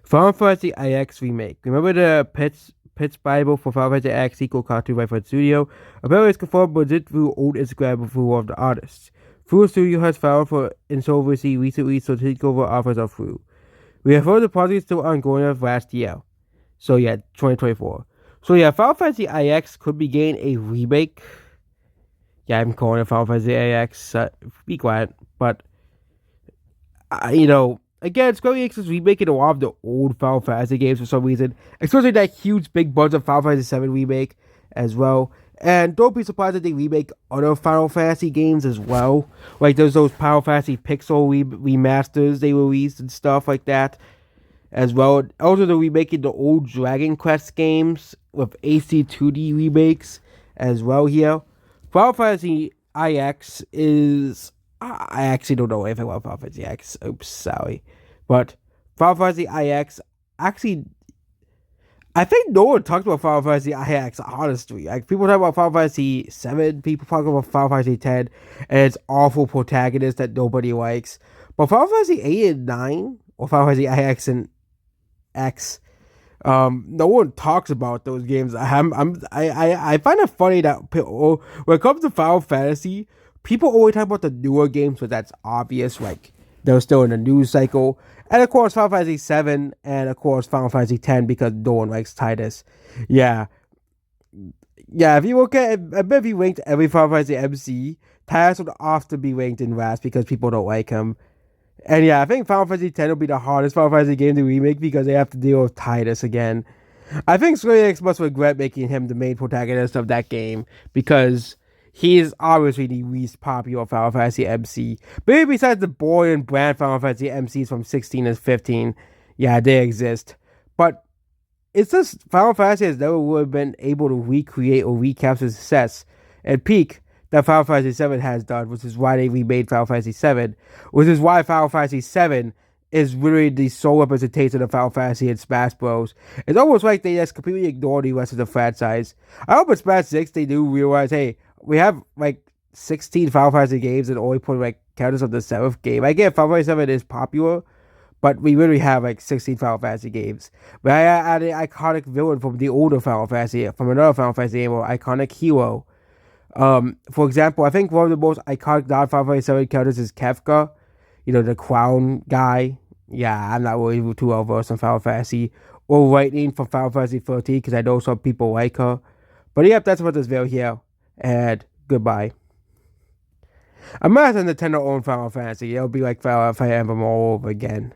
Final Fantasy IX Remake. Remember the Pitch Bible for Final Fantasy IX sequel cartoon by Fred Studio? Apparently it's confirmed legit through old Instagram approval of the artists. Fru Studio has filed for insolvency recently, so takeover offers are through. We have heard the project still ongoing of last year. So yeah, 2024. So yeah, Final Fantasy IX could be getting a remake. Yeah, I'm calling it Final Fantasy IX. Be quiet. But, again, Square Enix is remaking a lot of the old Final Fantasy games for some reason. Especially that huge big bunch of Final Fantasy VII remake as well. And don't be surprised if they remake other Final Fantasy games as well. Like there's those Final Fantasy Pixel remasters they released and stuff like that as well. Also, they're remaking the old Dragon Quest games with AC2D remakes as well here. Final Fantasy IX is. I actually don't know anything about Final Fantasy X. Oops, sorry. But Final Fantasy IX, actually, I think no one talks about Final Fantasy IX, honestly. Like, people talk about Final Fantasy 7, people talk about Final Fantasy 10, and its awful protagonist that nobody likes. But Final Fantasy 8 and 9, or Final Fantasy IX and X, no one talks about those games. I find it funny that people, when it comes to Final Fantasy, people always talk about the newer games, but that's obvious. Like they're still in the news cycle, and of course Final Fantasy 7, and of course Final Fantasy 10 because no one likes Titus. Yeah, yeah. If you look at, I bet if you ranked every Final Fantasy MC, Titus would often be ranked in last because people don't like him. And yeah, I think Final Fantasy X will be the hardest Final Fantasy game to remake because they have to deal with Titus again. I think Square Enix must regret making him the main protagonist of that game because he is obviously the least popular Final Fantasy MC. Maybe besides the boy and brand Final Fantasy MCs from 16 and 15, yeah, they exist. But it's just Final Fantasy has never really been able to recreate or recapture success at peak that Final Fantasy VII has done, which is why they remade Final Fantasy VII, which is why Final Fantasy VII is literally the sole representation of Final Fantasy in Smash Bros. It's almost like they just completely ignore the rest of the franchise. I hope in Smash 6 they do realize, hey, we have like 16 Final Fantasy games and only put like counters of the 7th game. I get Final Fantasy 7 is popular, but we really have like 16 Final Fantasy games. But I add an iconic villain from the older Final Fantasy, from another Final Fantasy game, or iconic hero. For example, I think one of the most iconic non-Final Fantasy 7 characters is Kefka, the crown guy. Yeah, I'm not really too well versed in Final Fantasy. Or Lightning from Final Fantasy 13, because I know some people like her. But yep, that's what this video here. And goodbye. I'm not a Nintendo owned Final Fantasy. It'll be like Final Fantasy Emblem all over again.